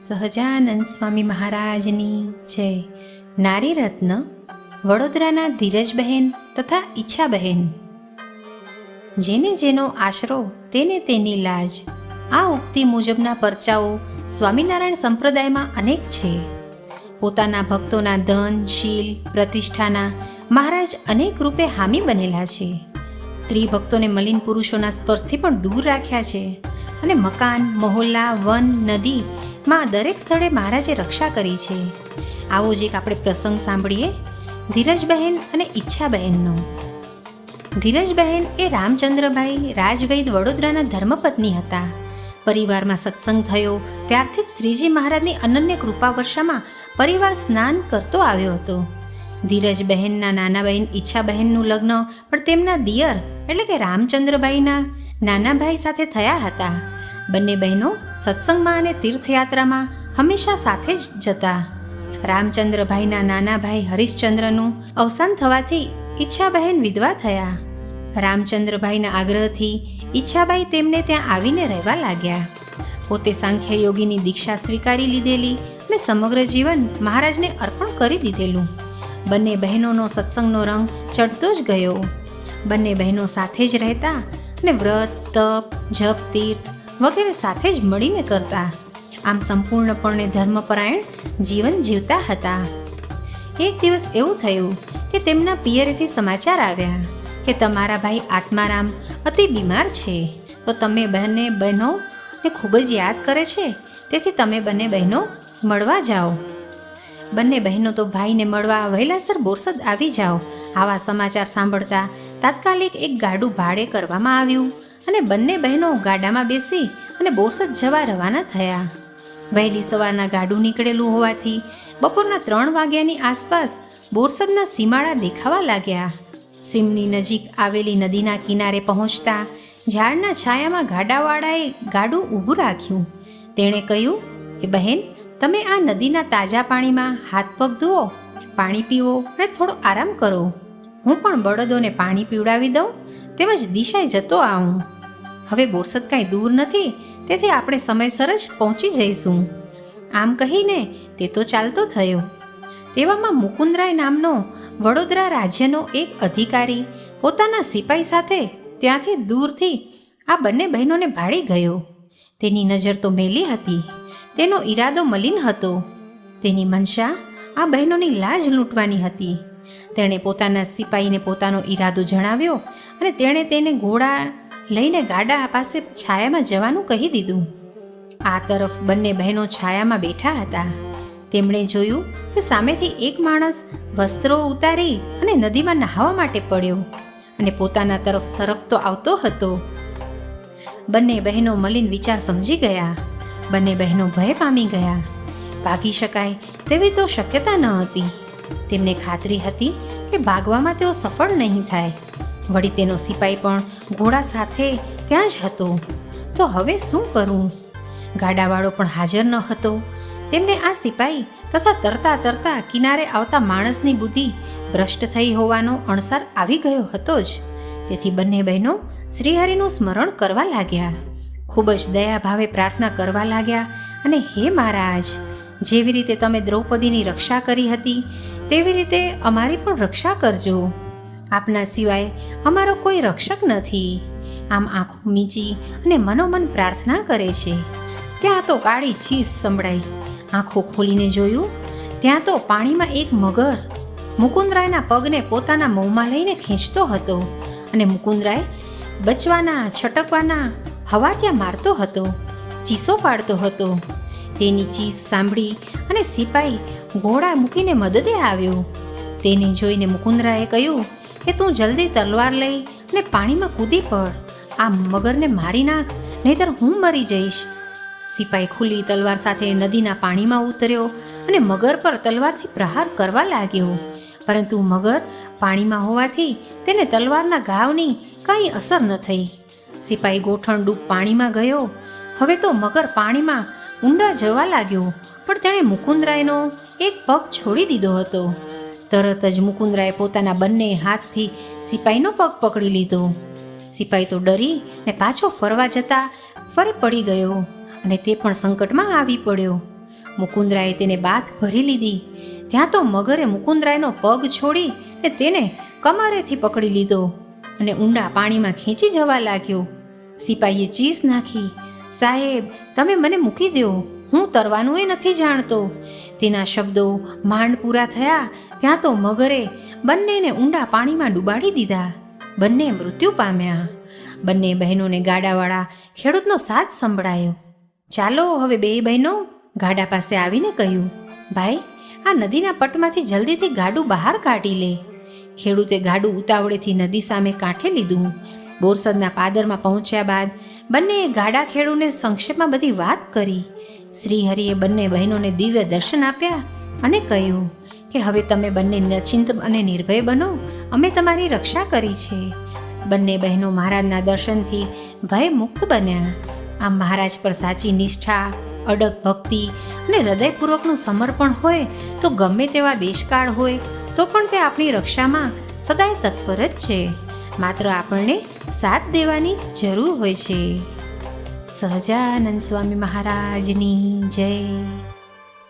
સહજાનંદ સ્વામી મહારાજની જય. નારી રત્ન વડોદરાના ધીરજબહેન તથા ઈચ્છાબહેન. જેને જેનો આશરો તેને તેની લાજ. આ ઉક્તિ મુજબના પરચાઓ સ્વામિનારાયણ સંપ્રદાયમાં અનેક છે. પોતાના ભક્તોના ધન, શીલ, પ્રતિષ્ઠાના મહારાજ અનેક રૂપે હામી બનેલા છે. સ્ત્રી ભક્તોને મલિન પુરુષોના સ્પર્શથી પણ દૂર રાખ્યા છે અને મકાન, મહોલ્લા, વન, નદી માં દરેક સ્થળે મહારાજે રક્ષા કરી છે. આવો જ એક આપણે પ્રસંગ સાંભળીએ ધીરજબહેન અને ઈચ્છાબહેનનો. ધીરજબહેન એ રામચંદ્રભાઈ રાજવૈદ વડોદરાના ધર્મપત્ની હતા. પરિવારમાં સત્સંગ થયો ત્યારથી જ શ્રીજી મહારાજની અનન્ય કૃપા વર્ષામાં પરિવાર સ્નાન કરતો આવ્યો હતો. ધીરજબહેનના નાના બહેન ઈચ્છાબહેનનું લગ્ન પણ તેમના દિયર એટલે કે રામચંદ્રભાઈના નાના ભાઈ સાથે થયા હતા. બંને બહેનો સત્સંગમાં અને તીર્થયાત્રામાં હંમેશા સાથે જ જતા. રામચંદ્રભાઈના નાના ભાઈ હરિશ્ચંદ્રનું અવસાન થવાથી ઈચ્છાબહેન વિધવા થયા. રામચંદ્રભાઈના આગ્રહથી ઈચ્છાબાઈ તેમને ત્યાં આવીને રહેવા લાગ્યા. પોતે સાંખ્ય યોગીની દીક્ષા સ્વીકારી લીધેલી અને સમગ્ર જીવન મહારાજને અર્પણ કરી દીધેલું. બંને બહેનોનો સત્સંગનો રંગ ચડતો જ ગયો. બંને બહેનો સાથે જ રહેતા અને વ્રત, તપ, જપ, તીર્થ વગેરે સાથે જ મળીને કરતા. આમ સંપૂર્ણપણે ધર્મપરાયણ જીવન જીવતા હતા. એક દિવસ એવું થયું કે તેમના પિયરેથી સમાચાર આવ્યા કે તમારા ભાઈ આત્મારામ અતિ બીમાર છે, તો તમે બંને બહેનોને ખૂબ જ યાદ કરે છે, તેથી તમે બંને બહેનો મળવા જાઓ. બંને બહેનો તો ભાઈને મળવા વહેલાસર બોરસદ આવી જાઓ. આવા સમાચાર સાંભળતા તાત્કાલિક એક ગાડું ભાડે કરવામાં આવ્યું અને બંને બહેનો ગાડામાં બેસી અને બોરસદ જવા રવાના થયા. વહેલી સવારના ગાડું નીકળેલું હોવાથી બપોરના 3 વાગ્યાની આસપાસ બોરસદના સીમાડા દેખાવા લાગ્યા. સીમની નજીક આવેલી નદીના કિનારે પહોંચતા ઝાડના છાયામાં ગાડાવાળાએ ગાડું ઊભું રાખ્યું. તેણે કહ્યું કે બહેન, તમે આ નદીના તાજા પાણીમાં હાથ પગ ધુઓ, પાણી પીવો અને થોડો આરામ કરો. હું પણ બળદોને પાણી પીવડાવી દઉં, તેમજ દિશાએ જતો આવું. હવે બોરસદ કાંઈ દૂર નથી, તેથી આપણે સમયસર જ પહોંચી જઈશું. આમ કહીને તે તો ચાલતો થયો. તેવામાં મુકુંદરાય નામનો વડોદરા રાજ્યનો એક અધિકારી પોતાના સિપાઈ સાથે ત્યાંથી દૂરથી આ બંને બહેનોને ભાળી ગયો. તેની નજર તો મેલી હતી, તેનો ઈરાદો મલિન હતો. તેની મનસા આ બહેનોની લાજ લૂંટવાની હતી. તેણે પોતાના સિપાઈને પોતાનો ઈરાદો જણાવ્યો અને તેણે તેને ઘોડા લઈને ગાડા પાસે છાયામાં જવાનું કહી દીધું. આ તરફ બંને બહેનો છાયામાં બેઠા હતા. તેમણે જોયું કે સામેથી એક માણસ વસ્ત્રો ઉતારી અને નદીમાં નહાવા માટે પડ્યો અને પોતાના તરફ સરકતો આવતો હતો. બંને બહેનો મલિન વિચાર સમજી ગયા. બંને બહેનો ભય પામી ગયા. ભાગી શકાય તેવી તો શક્યતા ન હતી. તેમને ખાતરી હતી કે ભાગવામાં તેઓ સફળ નહીં થાય. વળી તેનો સિપાઈ પણ ઘોડા સાથે ત્યાં જ હતો. તો હવે શું કરવું? ગાડાવાળો પણ હાજર ન હતો. તેમને આ સિપાઈ તથા તરતા તરતા કિનારે આવતા માણસની બુદ્ધિ ભ્રષ્ટ થઈ હોવાનો અણસાર આવી ગયો હતો જ. તેથી બંને બહેનો શ્રીહરિનું સ્મરણ કરવા લાગ્યા. ખૂબ જ દયાભાવે પ્રાર્થના કરવા લાગ્યા અને હે મહારાજ, જેવી રીતે તમે દ્રૌપદીની રક્ષા કરી હતી તેવી રીતે અમારી પણ રક્ષા કરજો. આપના સિવાય અમારો કોઈ રક્ષક નથી. આમ આંખો મીચી અને મનોમન પ્રાર્થના કરે છે. ત્યાં તો કાળી ચીસ સંભળાઈ. આંખો ખોલીને જોયું, ત્યાં તો પાણીમાં એક મગર મુકુંદરાયના પગને પોતાના મોંમાં લઈને ખેંચતો હતો અને મુકુંદરાય બચવાના, છટકવાના હવા ત્યાં મારતો હતો, ચીસો પાડતો હતો. તેની ચીસ સાંભળી અને સિપાઈ ઘોડા મૂકીને મદદે આવ્યો. તેને જોઈને મુકુંદરાએ કહ્યું કે તું જલ્દી તલવાર લઈ અને પાણીમાં કૂદી પડ. આ મગરને મારી નાખ, નહીતર હું મરી જઈશ. સિપાઈ ખુલ્લી તલવાર સાથે નદીના પાણીમાં ઉતર્યો અને મગર પર તલવારથી પ્રહાર કરવા લાગ્યો. પરંતુ મગર પાણીમાં હોવાથી તેને તલવારના ઘાવની કાંઈ અસર ન થઈ. સિપાઈ ગોઠણ ડૂબ પાણીમાં ગયો. હવે તો મગર પાણીમાં ઊંડા જવા લાગ્યો, પણ તેણે મુકુંદરાયનો એક પગ છોડી દીધો હતો. તરત જ મુકુંદરાએ પોતાના બંને હાથથી સિપાઈનો પગ પકડી લીધો. સિપાઈ તો ડરી ને પાછો ફરવા જતા ફરી પડી ગયો અને તે પણ સંકટમાં આવી પડ્યો. મુકુંદરાએ તેને બાથ ભરી લીધી. ત્યાં તો મગરે મુકુંદરાયનો પગ છોડી ને તેને કમરેથી પકડી લીધો અને ઊંડા પાણીમાં ખેંચી જવા લાગ્યો. સિપાહીએ ચીસ નાખી, સાહેબ, તમે મને મૂકી દો, હું તરવાનું એ નથી જાણતો. તેના શબ્દો માંડ પૂરા થયા ત્યાં તો મગરે બંનેને ઊંડા પાણીમાં ડૂબાડી દીધા. બંને મૃત્યુ પામ્યા. બંને બહેનોને ગાડાવાળા ખેડૂતનો સાથ સંભળાયો. ચાલો હવે બે બહેનો ગાડા પાસે આવીને કહ્યું, ભાઈ, આ નદીના પટમાંથી જલ્દીથી ગાડું બહાર કાઢી લે. ખેડૂતે ગાડું ઉતાવળેથી નદી સામે કાંઠે લીધું. બોરસદના પાદરમાં પહોંચ્યા બાદ બંનેએ ગાડા ખેડૂને સંક્ષેપમાં બધી વાત કરી. શ્રીહરિએ બંને બહેનોને દિવ્ય દર્શન આપ્યા અને કહ્યું કે હવે તમે બંને નિશ્ચિંત અને નિર્ભય બનો, અમે તમારી રક્ષા કરી છે. બંને બહેનો મહારાજના દર્શનથી ભય મુક્ત બન્યા. આમ મહારાજ પર સાચી નિષ્ઠા, અડગ ભક્તિ અને હૃદયપૂર્વકનું સમર્પણ હોય તો ગમે તેવા દેશકાળ હોય તો પણ તે આપણી રક્ષામાં સદાય તત્પર જ છે. માત્ર આપણને સાથ દેવાની જરૂર હોય છે. સહજાનંદ સ્વામી મહારાજની જય.